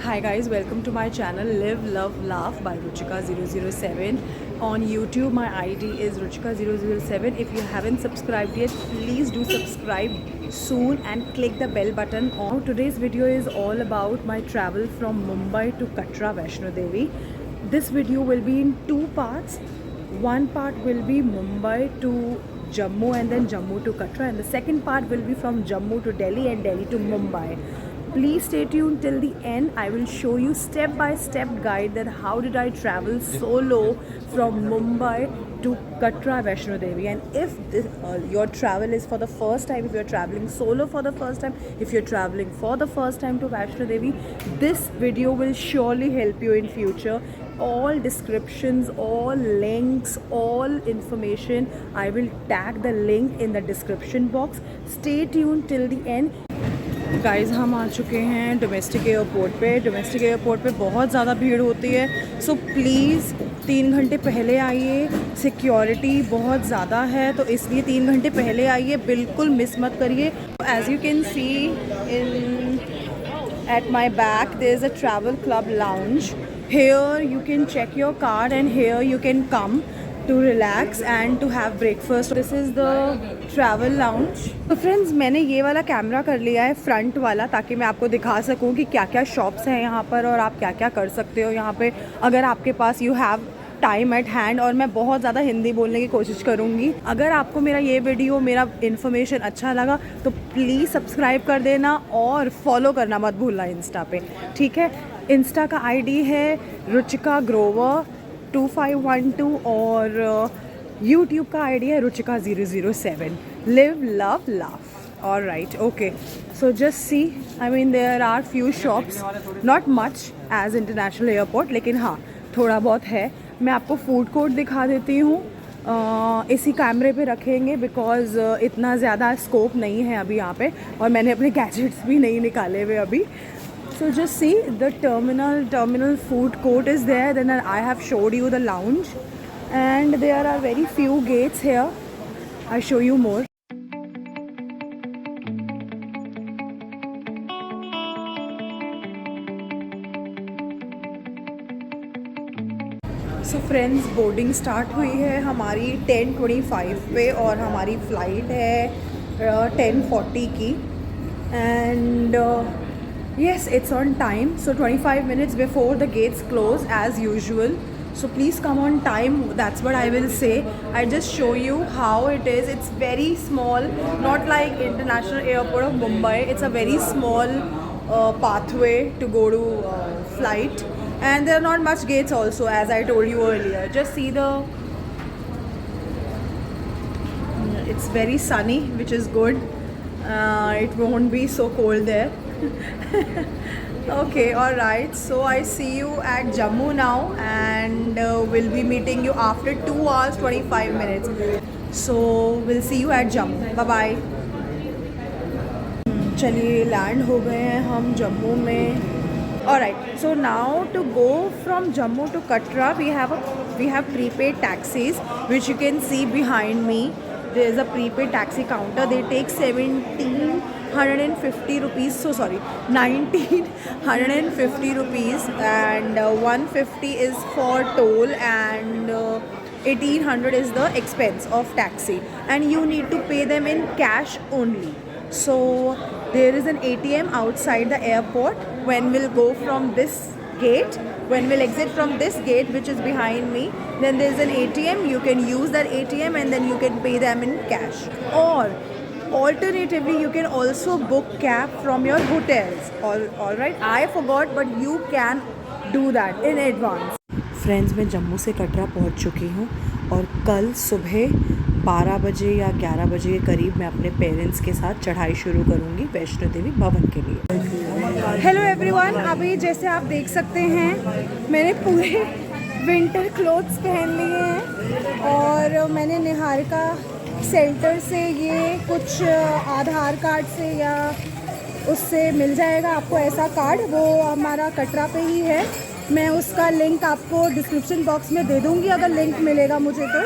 Hi guys, welcome to my channel Live Love Laugh by Ruchika 007 on YouTube. My ID is Ruchika 007. If you haven't subscribed yet, please do subscribe soon and click the bell button on. Today's video is all about my travel from Mumbai to Katra Vaishno Devi. This video will be in two parts. One part will be Mumbai to Jammu and then Jammu to Katra, and the second part will be from Jammu to Delhi and Delhi to Mumbai. Please stay tuned till the end. I will show you step by step guide that how did I travel solo from Mumbai to Katra Vaishno Devi. And if your travel is for the first time, if you're traveling solo for the first time, if you're traveling for the first time to Vaishno Devi, this video will surely help you in future. All descriptions, all links, all information, I will tag the link in the description box. Stay tuned till the end. Guys हम आ चुके हैं domestic airport पे। Domestic airport पे बहुत ज़्यादा भीड़ होती है, सो प्लीज़ 3 घंटे पहले आइए। सिक्योरिटी बहुत ज़्यादा है, तो इसलिए 3 घंटे पहले आइए, बिल्कुल मिस मत करिए। As you can see in at my back there is a travel club lounge. Here you can check your card and here you can come to relax and to have breakfast. This is the travel lounge. तो friends, मैंने ये वाला camera कर लिया है, front वाला, ताकि मैं आपको दिखा सकूं कि क्या क्या शॉप्स हैं यहाँ पर और आप क्या क्या कर सकते हो यहाँ पे अगर आपके पास you have time at hand. और मैं बहुत ज़्यादा हिंदी बोलने की कोशिश करूँगी। अगर आपको मेरा ये वीडियो, मेरा इन्फॉर्मेशन अच्छा लगा तो प्लीज़ सब्सक्राइब कर देना और फॉलो करना मत भूलना इंस्टा पे, ठीक है। इंस्टा का आईडी है रुचिका ग्रोवर 2512 और यूट्यूब का आईडी है Ruchika 007. Live love laugh. Alright, okay, so just see, I mean there are few shops, not much as international airport, लेकिन हाँ थोड़ा बहुत है। मैं आपको फूड कोर्ट दिखा देती हूँ, इसी कैमरे पे रखेंगे बिकॉज़ इतना ज़्यादा स्कोप नहीं है अभी यहाँ पे, और मैंने अपने गैजेट्स भी नहीं निकाले हुए अभी। So just see the terminal food court is there. Then I have showed you the lounge, and there are very few gates here. I'll show you more. So friends, boarding start हुई है हमारी 10:25 पे और हमारी flight है 10:40 की, and yes, it's on time, so 25 minutes before the gates close as usual. So please come on time, that's what I will say. I just show you how it is. It's very small, not like International Airport of Mumbai. It's a very small pathway to go to flight, and there are not much gates also, as I told you earlier. Just see the it's very sunny, which is good. It won't be so cold there. Okay, all right, so I see you at Jammu now, and we'll be meeting you after 2 hours 25 minutes. So we'll see you at Jammu. Bye bye. चलिए land हो गए हैं हम जम्मू में। Alright, so now to go from Jammu to Katra, we have prepaid taxis, which you can see behind me. There is a prepaid taxi counter. They take 1,750 rupees. So sorry, 1,950 rupees, and 150 is for toll, and 1,800 is the expense of taxi, and you need to pay them in cash only. So there is an ATM outside the airport. When we'll go from this gate, when we'll exit from this gate, which is behind me, then there's an ATM. You can use that ATM and then you can pay them in cash, or alternatively you can also book cab from your hotels. All right, I forgot, but you can do that in advance. Friends, मैं जम्मू से कटरा पहुंच चुकी हूं, और कल सुबह 12 बजे या 11 बजे के करीब मैं अपने पेरेंट्स के साथ चढ़ाई शुरू करूंगी वैष्णो देवी भवन के लिए। हेलो एवरीवन, अभी जैसे आप देख सकते हैं मैंने पूरे विंटर क्लोथ्स पहन लिए हैं, और मैंने निहारिका सेंटर से ये कुछ आधार कार्ड से या उससे मिल जाएगा आपको ऐसा कार्ड, वो हमारा कटरा पे ही है। मैं उसका लिंक आपको डिस्क्रिप्शन बॉक्स में दे दूँगी अगर लिंक मिलेगा मुझे तो।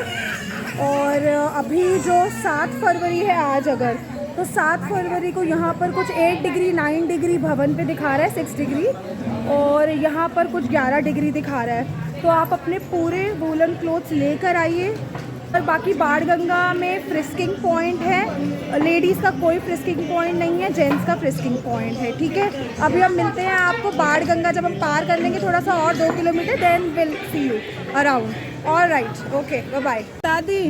और अभी जो 7 फरवरी है आज, अगर तो 7 फरवरी को यहाँ पर कुछ 8 डिग्री 9 डिग्री भवन पे दिखा रहा है, 6 डिग्री, और यहाँ पर कुछ 11 डिग्री दिखा रहा है। तो आप अपने पूरे वूलन क्लोथ्स लेकर आइए। और बाकी बाणगंगा में फ्रिस्किंग पॉइंट है, लेडीज़ का कोई फ्रिस्किंग पॉइंट नहीं है, जेंट्स का फ्रिस्किंग पॉइंट है, ठीक है। अभी हम मिलते हैं आपको बाणगंगा, जब हम पार कर लेंगे थोड़ा सा और 2 kilometre, then will see you around. All right, okay, bye bye. दादी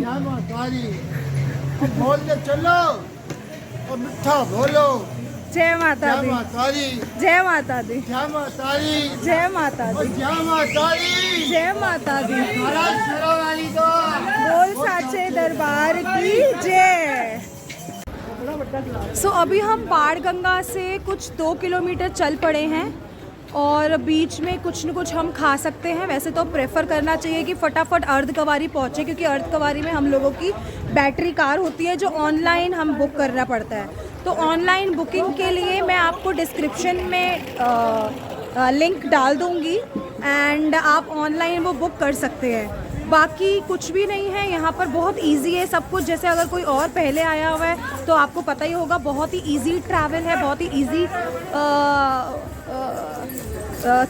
बोल के चलो और मिठा बोलो। जय माता दी, जय माता दी, जय माता दी, जय माता दी, जय माता दी, जय माता दी। वाली तो बोल साचे दरबार की जय। सो अभी हम बाणगंगा से कुछ 2 किलोमीटर चल पड़े हैं और बीच में कुछ न कुछ हम खा सकते हैं। वैसे तो प्रेफर करना चाहिए कि फटाफट अर्धकवारी पहुँचे, क्योंकि अर्धकवारी में हम लोगों की बैटरी कार होती है जो ऑनलाइन हम बुक करना पड़ता है। तो ऑनलाइन बुकिंग के लिए मैं आपको डिस्क्रिप्शन में लिंक डाल दूँगी एंड आप ऑनलाइन वो बुक कर सकते हैं। बाकी कुछ भी नहीं है यहाँ पर, बहुत इजी है सब कुछ। जैसे अगर कोई और पहले आया हुआ है तो आपको पता ही होगा, बहुत ही इजी ट्रैवल है, बहुत ही इजी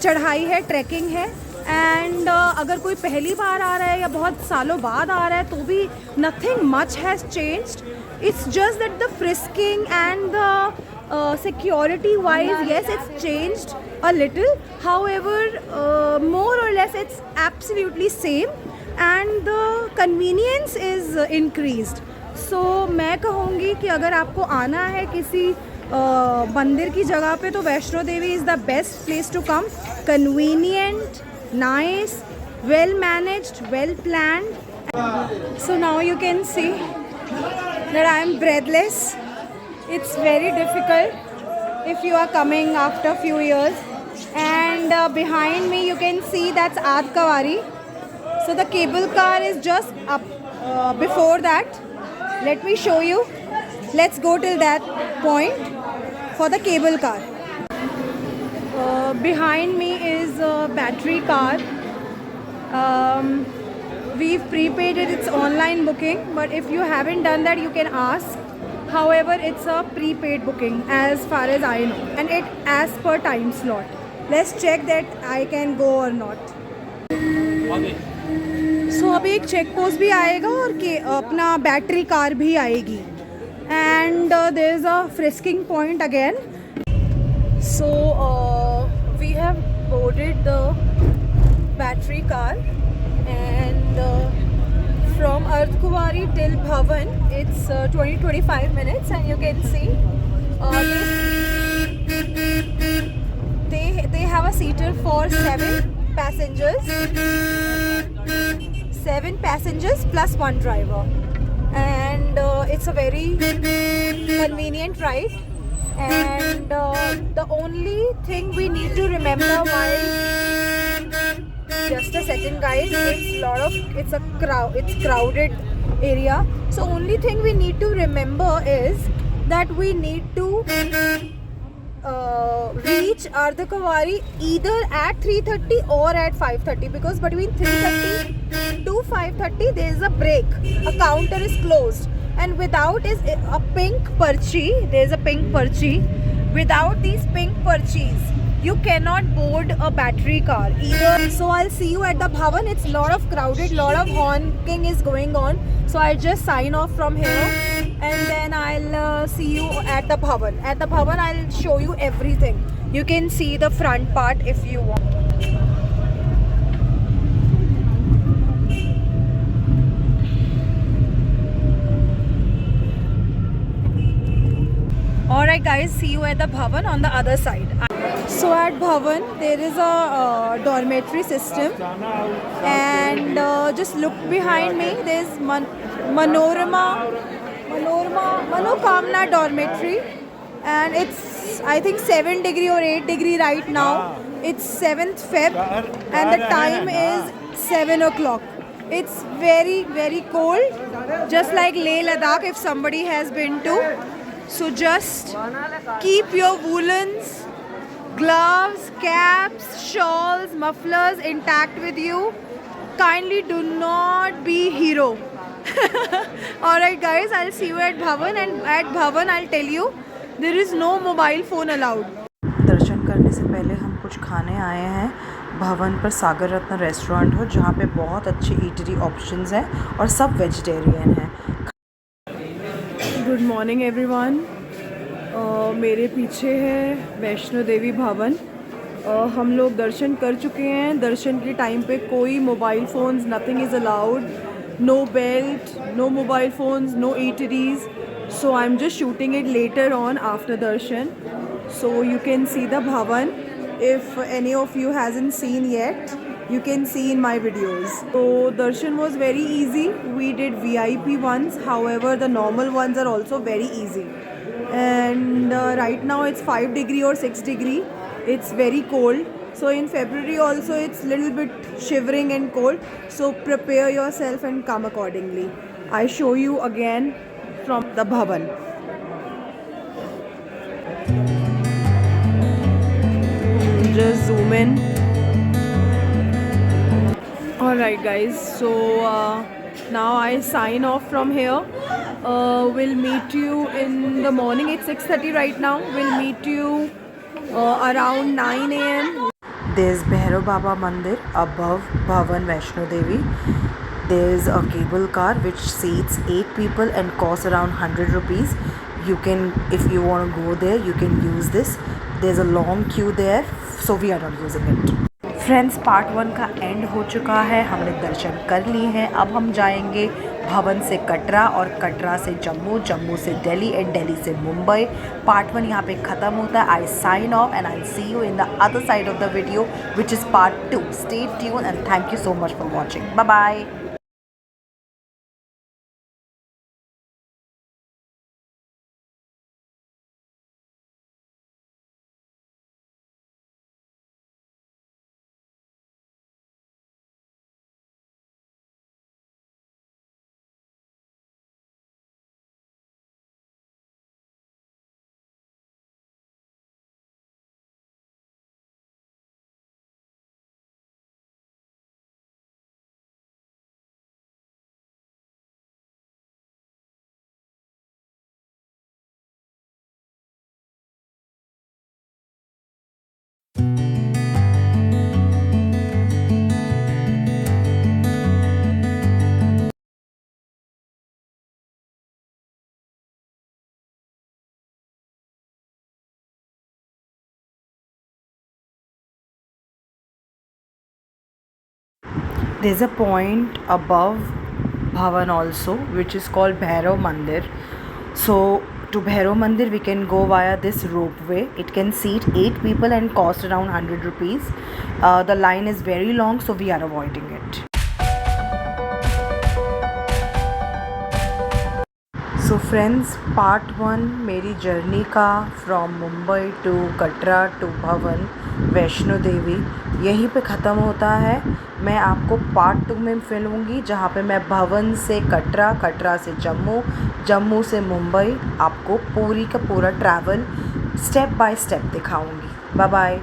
चढ़ाई है, ट्रैकिंग है। एंड अगर कोई पहली बार आ रहा है या बहुत सालों बाद आ रहा है तो भी nothing much has changed. It's just that the frisking and the security wise, yes, it's changed a little. However, more or less it's absolutely same and the convenience is increased. So मैं कहूँगी कि अगर आपको आना है किसी मंदिर की जगह पे तो Vaishno Devi is the best place to come. Convenient, nice, well managed, well planned. So now you can see that I am breathless. It's very difficult if you are coming after few years. And behind me you can see that's Adkavari. So the cable car is just up before that. Let me show you. Let's go till that point for the cable car. Behind me is a battery car. We've prepaid it, it's online booking, but if you haven't done that you can ask. However, it's a prepaid booking as far as I know, and it as per time slot. Let's check that I can go or not. So अभी एक check post भी आएगा और अपना battery car भी आएगी, and there is a frisking point again. So we have boarded the battery car. And from Ardhkuvari till Bhavan it's 20-25 minutes, and you can see they have a seater for 7 passengers, 7 passengers plus 1 driver, and it's a very convenient ride. And the only thing we need to remember while just a second guys, it's crowded area. So only thing we need to remember is that we need to reach Ardhkuvari either at 3:30 or at 5:30, because between 3:30 to 5:30 there is a break, a counter is closed, and without is a pink parchi, there is a pink parchi. Without these pink parchis you cannot board a battery car either. So I'll see you at the Bhavan. It's lot of crowded, lot of honking is going on, so I'll just sign off from here and then I'll see you at the Bhavan. At the Bhavan I'll show you everything. You can see the front part if you want. Alright guys, see you at the Bhavan on the other side. So at Bhavan there is a dormitory system, and just look behind me, there is Manokamna dormitory, and it's I think 7 degree or 8 degree right now. It's 7th Feb and the time is 7 o'clock. It's very very cold, just like Leh Ladakh if somebody has been to. So just keep your woolens, gloves, caps, shawls, mufflers intact with you. Kindly do not be hero. Alright guys, I'll see you at Bhavan, and at Bhavan I'll tell you there is no mobile phone allowed. दर्शन करने से पहले हम कुछ खाने आए हैं भवन पर, सागर रत्न रेस्टोरेंट हो जहाँ पे बहुत अच्छे ईटरी ऑप्शंस हैं और सब वेजिटेरियन हैं। Good morning everyone. मेरे पीछे है वैष्णो देवी भवन। हम लोग दर्शन कर चुके हैं। दर्शन के टाइम पे कोई mobile phones, nothing is allowed, no belt, no mobile phones, no eateries. So I'm just shooting it later on after darshan, so you can see the bhavan. If any of you hasn't seen yet, you can see in my videos. So darshan was very easy. We did VIP ones, however the normal ones are also very easy. And right now it's 5 degree or 6 degree. It's very cold. So in February also it's little bit shivering and cold. So prepare yourself and come accordingly. I show you again from the bhavan. Just zoom in. Alright guys, so now I sign off from here. We'll meet you in the morning. It's 6:30 right now. We'll meet you around 9 a.m. There's Bhairav Baba Mandir above Bhavan Vaishno Devi. There's a cable car which seats 8 people and costs around 100 rupees. You can, if you want to go there, you can use this. There's a long queue there, so we are not using it. Friends, part 1 का and हो चुका है। हमने दर्शन कर लिए हैं। अब हम जाएंगे भवन से कटरा और कटरा से जम्मू, जम्मू से दिल्ली एंड दिल्ली से मुंबई। पार्ट 1 यहाँ पे ख़त्म होता है। I sign off and I see you in the other side of the video which is part 2. Stay tune and thank you so much for watching. Bye bye. There's a point above Bhavan also which is called Bhairav Mandir. So to Bhairav Mandir we can go via this ropeway. It can seat 8 people and cost around 100 rupees. The line is very long, so we are avoiding it. So friends, part 1 मेरी journey का from Mumbai to Katra to Bhawan Vaishno देवी यहीं पे ख़त्म होता है. मैं आपको part 2 में मिलूँगी जहाँ पे मैं भवन से कटरा, कटरा से जम्मू, जम्मू से मुंबई आपको पूरी का पूरा ट्रैवल स्टेप बाय स्टेप दिखाऊँगी. Bye bye.